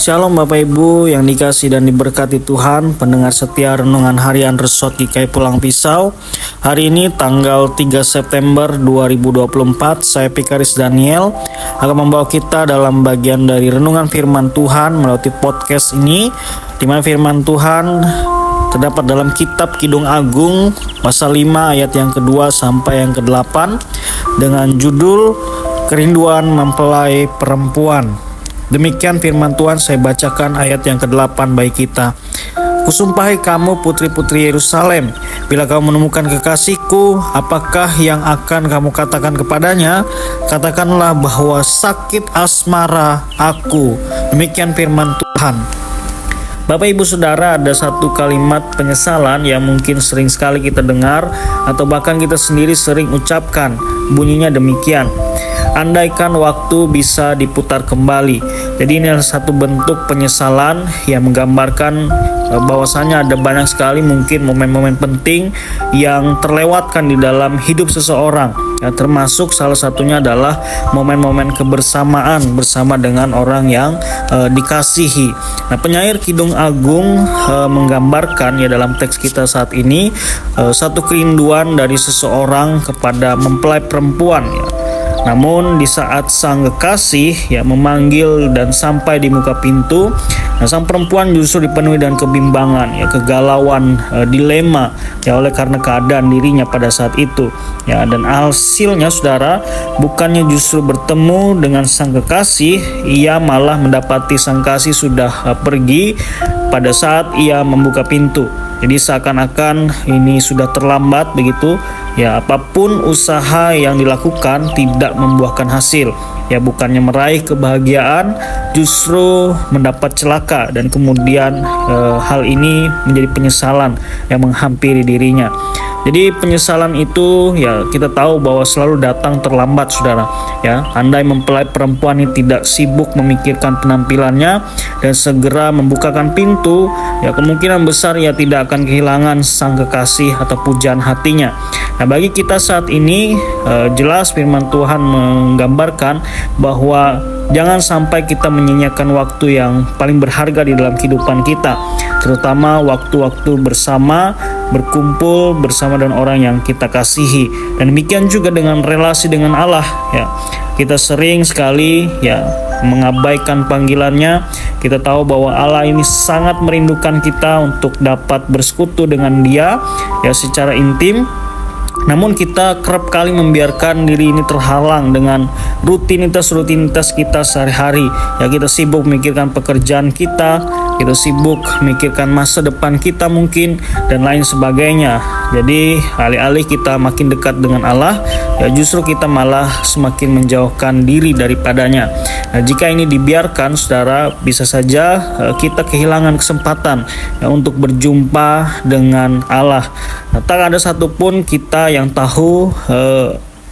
Shalom Bapak Ibu yang dikasih dan diberkati Tuhan, pendengar setia Renungan Harian Resort GKI Pulang Pisau. Hari ini tanggal 3 September 2024, saya Pikaris Daniel akan membawa kita dalam bagian dari Renungan Firman Tuhan melalui podcast ini, di mana Firman Tuhan terdapat dalam kitab Kidung Agung pasal 5 ayat yang kedua sampai yang ke-8 dengan judul Kerinduan Mempelai Perempuan. Demikian firman Tuhan, saya bacakan ayat yang ke-8 bagi kita. Kusumpahi kamu putri-putri Yerusalem, bila kamu menemukan kekasihku, apakah yang akan kamu katakan kepadanya? Katakanlah bahwa sakit asmara aku. Demikian firman Tuhan. Bapak Ibu Saudara, ada satu kalimat penyesalan yang mungkin sering sekali kita dengar atau bahkan kita sendiri sering ucapkan. Bunyinya demikian: andaikan waktu bisa diputar kembali. Jadi ini adalah satu bentuk penyesalan yang menggambarkan bahwasanya ada banyak sekali mungkin momen-momen penting yang terlewatkan di dalam hidup seseorang. Ya, termasuk salah satunya adalah momen-momen kebersamaan bersama dengan orang yang dikasihi. Nah, penyair Kidung Agung menggambarkan ya dalam teks kita saat ini satu kerinduan dari seseorang kepada mempelai perempuan ya. Namun di saat sang kekasih ya memanggil dan sampai di muka pintu, nah, sang perempuan justru dipenuhi dengan kebimbangan ya, kegalauan, dilema ya oleh karena keadaan dirinya pada saat itu ya. Dan hasilnya saudara, bukannya justru bertemu dengan sang kekasih, ia malah mendapati sang kasih sudah pergi pada saat ia membuka pintu. Jadi seakan-akan ini sudah terlambat begitu ya, apapun usaha yang dilakukan tidak membuahkan hasil ya, bukannya meraih kebahagiaan justru mendapat celaka, dan kemudian hal ini menjadi penyesalan yang menghampiri dirinya. Jadi penyesalan itu ya kita tahu bahwa selalu datang terlambat saudara ya. Andai mempelai perempuan ini tidak sibuk memikirkan penampilannya dan segera membukakan pintu ya, kemungkinan besar ia tidak akan kehilangan sang kekasih atau pujaan hatinya. Nah, bagi kita saat ini jelas firman Tuhan menggambarkan bahwa jangan sampai kita menyia-nyiakan waktu yang paling berharga di dalam kehidupan kita, terutama waktu-waktu bersama, berkumpul bersama dengan orang yang kita kasihi. Dan demikian juga dengan relasi dengan Allah ya. Kita sering sekali ya mengabaikan panggilannya. Kita tahu bahwa Allah ini sangat merindukan kita untuk dapat bersekutu dengan Dia ya secara intim. Namun kita kerap kali membiarkan diri ini terhalang dengan rutinitas kita sehari-hari ya. Kita sibuk memikirkan pekerjaan kita sibuk memikirkan masa depan kita mungkin dan lain sebagainya. Jadi alih-alih kita makin dekat dengan Allah ya, justru kita malah semakin menjauhkan diri daripadanya. Nah, jika ini dibiarkan saudara, bisa saja kita kehilangan kesempatan ya, untuk berjumpa dengan Allah. Nah, tak ada satupun kita yang tahu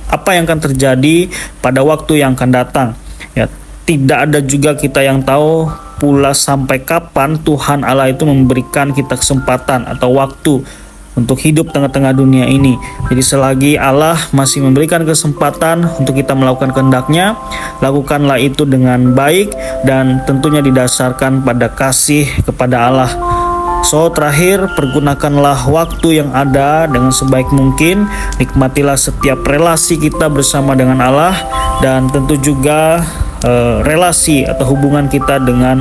apa yang akan terjadi pada waktu yang akan datang ya. Tidak ada juga kita yang tahu pula sampai kapan Tuhan Allah itu memberikan kita kesempatan atau waktu untuk hidup tengah-tengah dunia ini. Jadi selagi Allah masih memberikan kesempatan untuk kita melakukan kehendak-Nya, lakukanlah itu dengan baik dan tentunya didasarkan pada kasih kepada Allah. So, terakhir, pergunakanlah waktu yang ada dengan sebaik mungkin. Nikmatilah setiap relasi kita bersama dengan Allah, dan tentu juga relasi atau hubungan kita dengan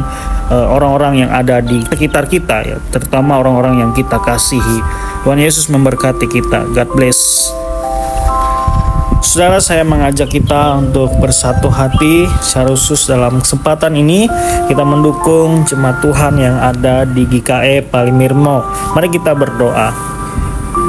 orang-orang yang ada di sekitar kita ya, terutama orang-orang yang kita kasihi. Tuhan Yesus memberkati kita. God bless. Saudara, saya mengajak kita untuk bersatu hati secara khusus dalam kesempatan ini. Kita mendukung jemaat Tuhan yang ada di GKI Palimirmo. Mari kita berdoa.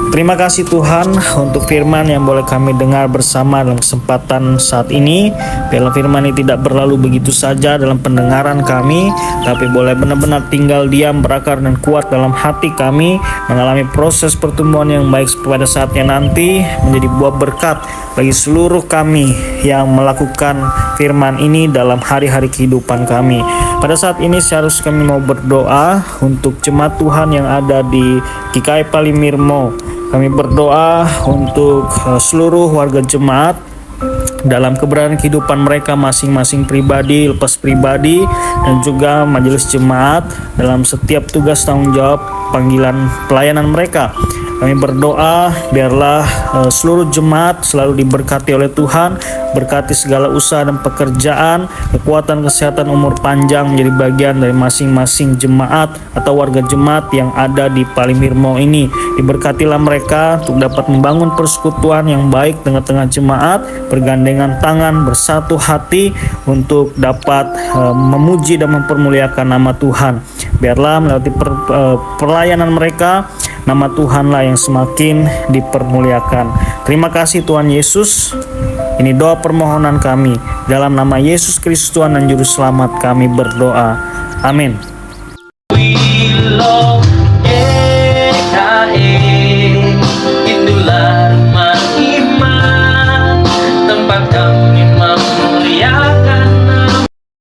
Terima kasih Tuhan untuk firman yang boleh kami dengar bersama dalam kesempatan saat ini. Biarlah firman ini tidak berlalu begitu saja dalam pendengaran kami, tapi boleh benar-benar tinggal diam, berakar dan kuat dalam hati kami, mengalami proses pertumbuhan yang baik pada saatnya nanti, menjadi buah berkat bagi seluruh kami yang melakukan firman ini dalam hari-hari kehidupan kami. Pada saat ini seharusnya kami mau berdoa untuk jemaat Tuhan yang ada di GKI Palimirmo. Kami berdoa untuk seluruh warga jemaat dalam keberadaan kehidupan mereka masing-masing pribadi, lepas pribadi, dan juga majelis jemaat dalam setiap tugas tanggung jawab panggilan pelayanan mereka. Kami berdoa biarlah seluruh jemaat selalu diberkati oleh Tuhan, berkati segala usaha dan pekerjaan, kekuatan kesehatan, umur panjang menjadi bagian dari masing-masing jemaat atau warga jemaat yang ada di Palimirmo ini. Diberkatilah mereka untuk dapat membangun persekutuan yang baik tengah-tengah jemaat, bergandengan tangan, bersatu hati untuk dapat memuji dan mempermuliakan nama Tuhan. Biarlah melalui pelayanan mereka, nama Tuhanlah yang semakin dipermuliakan. Terima kasih Tuhan Yesus. Ini doa permohonan kami. Dalam nama Yesus Kristus Tuhan dan Juru Selamat kami berdoa. Amin. We love